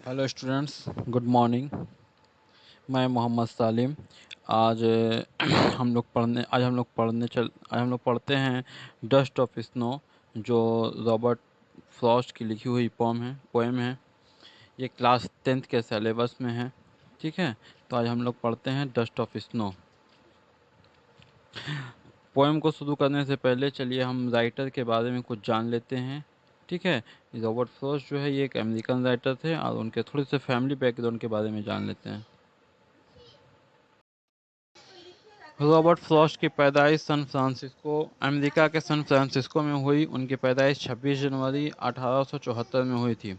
Hello students, good morning. मैं मोहम्मद सालिम। आज आज हम लोग पढ़ते हैं डस्ट ऑफ स्नो, जो रॉबर्ट फ्रॉस्ट की लिखी हुई पोएम है। ये क्लास 10th के सिलेबस में है। ठीक है, तो आज हम लोग पढ़ते हैं डस्ट ऑफ स्नो। पोएम को शुरू करने से पहले चलिए हम राइटर के बारे में कुछ जान लेते हैं। ठीक है, रॉबर्ट फ्रॉस्ट जो है ये एक अमेरिकन राइटर थे और उनके थोड़े से फैमिली बैकग्राउंड के बारे में जान लेते हैं। रॉबर्ट फ्रॉस्ट की पैदाइश अमेरिका के सन फ्रांसिस्को में हुई। उनकी पैदाइश 26 जनवरी 1874 में हुई थी।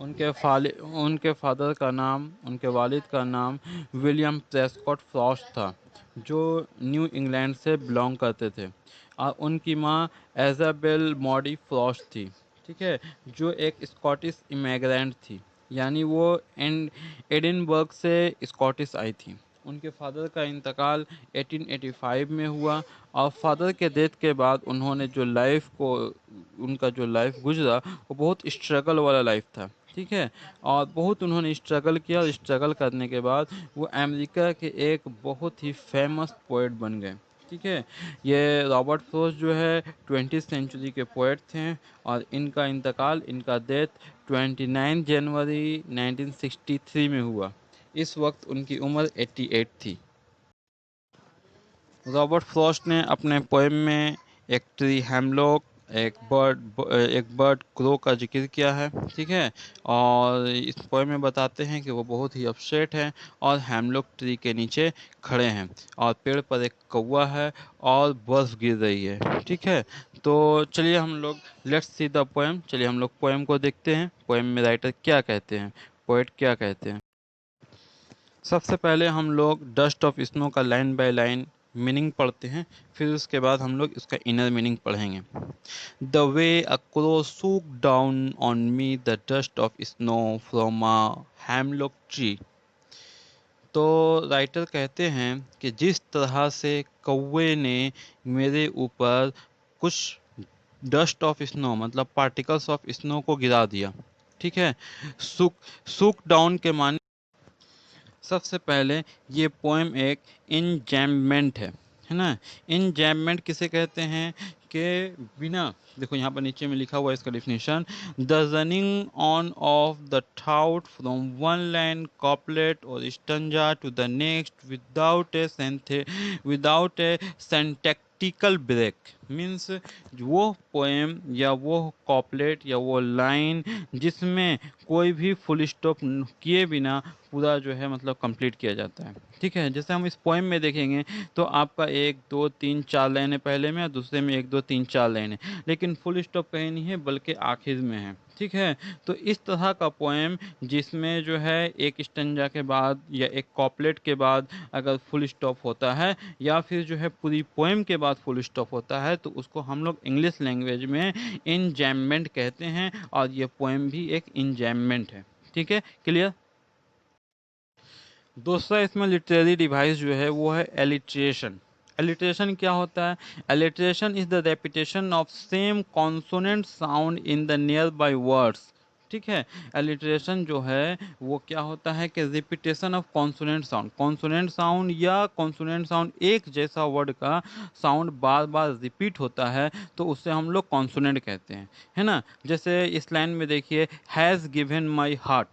उनके फादर का नाम उनके वालिद का नाम विलियम प्रेस्कॉट फ्रॉस्ट था, जो न्यू इंग्लैंड से बिलोंग करते थे। और उनकी माँ एजाबेल मॉडी फ्रॉस्ट थी। ठीक है, जो एक स्कॉटिश इमिग्रेंट थी, यानी वो एडिनबर्ग से स्कॉटिश आई थी। उनके फादर का इंतकाल 1885 में हुआ। और फादर के डेथ के बाद उनका जो लाइफ गुजरा वो बहुत स्ट्रगल वाला लाइफ था। ठीक है, और बहुत उन्होंने स्ट्रगल किया और स्ट्रगल करने के बाद वो अमेरिका के एक बहुत ही फेमस पोएट बन गए। ठीक है, ये रॉबर्ट फ्रॉस्ट जो है 20th सेंचुरी के पोएट थे। और इनका डेथ 29 जनवरी 1963 में हुआ। इस वक्त उनकी उम्र 88 थी। रॉबर्ट फ्रॉस्ट ने अपने पोएम में एक ट्री हेमलॉक, एक बर्ड क्रो का जिक्र किया है। ठीक है, और इस पोएम में बताते हैं कि वो बहुत ही अपसेट हैं और हेमलॉक ट्री के नीचे खड़े हैं और पेड़ पर एक कौवा है और बर्फ गिर रही है। ठीक है, तो चलिए हम लोग लेट्स सी द पोएम। चलिए हम लोग पोएम को देखते हैं, पोएम में राइटर क्या कहते हैं, पोएट क्या कहते हैं। सबसे पहले हम लोग डस्ट ऑफ स्नो का लाइन बाय लाइन मीनिंग पढ़ते हैं, फिर उसके बाद हम लोग इसका इनर मीनिंग पढ़ेंगे। The way a crow shook down on me the dust of snow from a hemlock tree. तो राइटर कहते हैं कि जिस तरह से कौवे ने मेरे ऊपर कुछ डस्ट ऑफ स्नो मतलब पार्टिकल्स ऑफ स्नो को गिरा दिया। ठीक है, सूक सूक डाउन के माने सबसे पहले ये पोएम एक इंजैम्पमेंट है ना। इंजैम्पमेंट किसे कहते हैं कि बिना, देखो यहाँ पर नीचे में लिखा हुआ है इसका definition, the running on of the thought from one line couplet और stanza to the next without a syntactical break. Means वो पोएम या वो कॉपलेट या वो लाइन जिसमें कोई भी फुल स्टॉप किए बिना पूरा जो है मतलब कंप्लीट किया जाता है। ठीक है, जैसे हम इस पोएम में देखेंगे तो आपका 1 2 3 4 लाइनें पहले में और दूसरे में 1 2 3 4 लाइनें, लेकिन फुल स्टॉप कहीं नहीं है बल्कि आखिर में है। ठीक है, तो इस तरह का पोएम जिसमें जो है एक स्टंजा के बाद या एक कॉपलेट के बाद अगर फुल स्टॉप होता है या फिर जो है पूरी पोएम के बाद फुल स्टॉप होता है तो उसको हम लोग इंग्लिश लैंग्वेज में इंजैम्पमेंट कहते हैं। और ये पोएम भी एक इंजैम्पमेंट है। ठीक है, क्लियर। दूसरा इसमें लिटरेरी डिवाइस जो है वो है एलिट्रेशन। एलिट्रेशन क्या होता है? Alliteration is the repetition of same consonant sound in the near by words. ठीक है, एलिट्रेशन जो है वो क्या होता है कि रिपीटेशन ऑफ कॉन्सोनेंट साउंड या कॉन्सोनेंट साउंड एक जैसा वर्ड का साउंड बार बार रिपीट होता है तो उससे हम लोग कॉन्सोनेंट कहते हैं, है ना। जैसे इस लाइन में देखिए, has given my heart,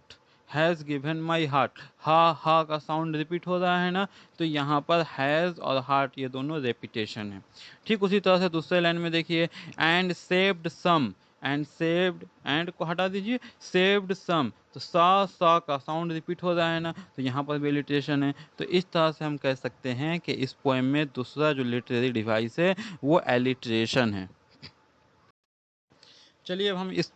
has given my heart, हा का साउंड रिपीट हो रहा है ना, तो यहाँ पर हैज़ और हार्ट ये दोनों रेपिटेशन है। ठीक उसी तरह से दूसरे लाइन में देखिए, and saved some, and saved, and को हटा दीजिए, सेव्ड सम, तो सा का साउंड रिपीट हो रहा है ना, तो यहाँ पर भी लिटरेशन है। तो इस तरह से हम कह सकते हैं कि इस पोएम में दूसरा जो लिटरेरी डिवाइस है वो एलिट्रेशन है। चलिए अब हम इस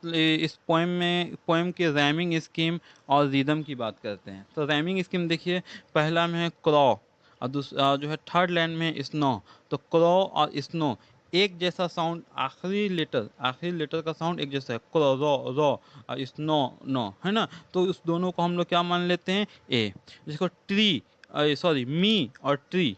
पोएम के रैमिंग स्कीम और रिदम की बात करते हैं। तो रैमिंग स्कीम देखिए, पहला में है क्रॉ और दूसरा जो है थर्ड लाइन में स्नो। तो क्रॉ और स्नो एक जैसा साउंड, आखिरी लेटर का साउंड एक जैसा है, क्रॉ रॉ रॉ और स्नो नो, है ना। तो उस दोनों को हम लोग क्या मान लेते हैं, ए। जिसको ट्री, सॉरी मी और ट्री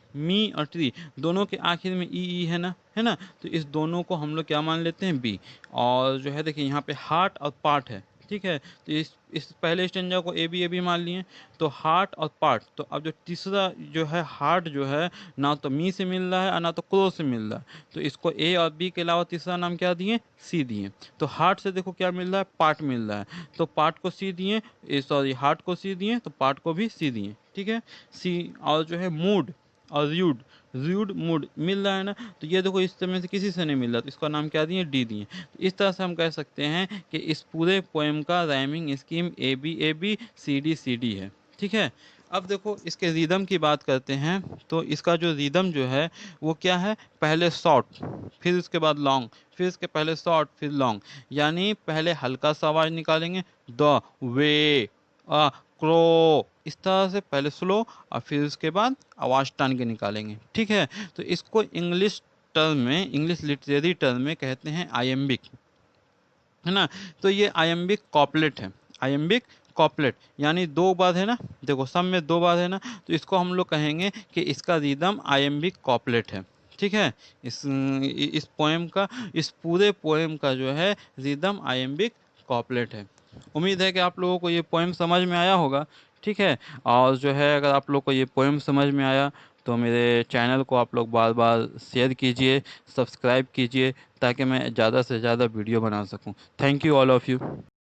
दोनों के आखिर में ई है ना, है ना। तो इस दोनों को हम लोग क्या मान लेते हैं, बी। और जो है देखिए यहाँ पे हार्ट और पार्ट है। ठीक है। तो इस पहले स्टेंजा को ए बी मान लिए। तो हार्ट और पार्ट, तो अब जो तीसरा जो है हार्ट जो है, ना तो मी से मिल रहा है और ना तो क्रो से मिल रहा है, तो इसको ए और बी के अलावा तीसरा नाम क्या दिए, सी दिए। तो हार्ट से देखो क्या मिल रहा है, पार्ट मिल रहा है, तो पार्ट को सी दिए, सॉरी हार्ट को सी दिए, तो पार्ट को भी सी दिए, ठीक है। सी और जो है मूड और र्यूड, र्यूड मूड मिल रहा है ना, तो ये देखो इस तरह से किसी से नहीं मिल रहा, तो इसका नाम क्या दिए, डी दिए। तो इस तरह से हम कह सकते हैं कि इस पूरे पोएम का rhyming scheme A B C D है, ठीक है। अब देखो इसके रिदम की बात करते हैं, तो इसका जो रिदम जो है वो क्या है, पहले शॉर्ट, फिर उसके बाद लॉन्ग, फिर इसके पहले शॉर्ट फिर लॉन्ग, यानी पहले हल्का सा आवाज निकालेंगे द वे अ क्रो, इस तरह से पहले स्लो और फिर उसके बाद आवाज टान के निकालेंगे, ठीक है। तो इसको इंग्लिश टर्म में, इंग्लिश लिटरेरी टर्म में कहते हैं आयम्बिक, है ना। तो ये आयम्बिक कॉपलेट है, आयम्बिक कॉपलेट, यानी दो बार है ना, देखो सब में दो बार है ना, तो इसको हम लोग कहेंगे कि इसका रिदम आयम्बिक कॉपलेट है, ठीक है। इस पोएम का, इस पूरे पोएम का जो है रिदम आयम्बिक कॉपलेट है। उम्मीद है कि आप लोगों को ये पोएम समझ में आया होगा, ठीक है। और जो है अगर आप लोग को ये पोएम समझ में आया तो मेरे चैनल को आप लोग बार बार शेयर कीजिए, सब्सक्राइब कीजिए, ताकि मैं ज़्यादा से ज़्यादा वीडियो बना सकूं। Thank you all of you.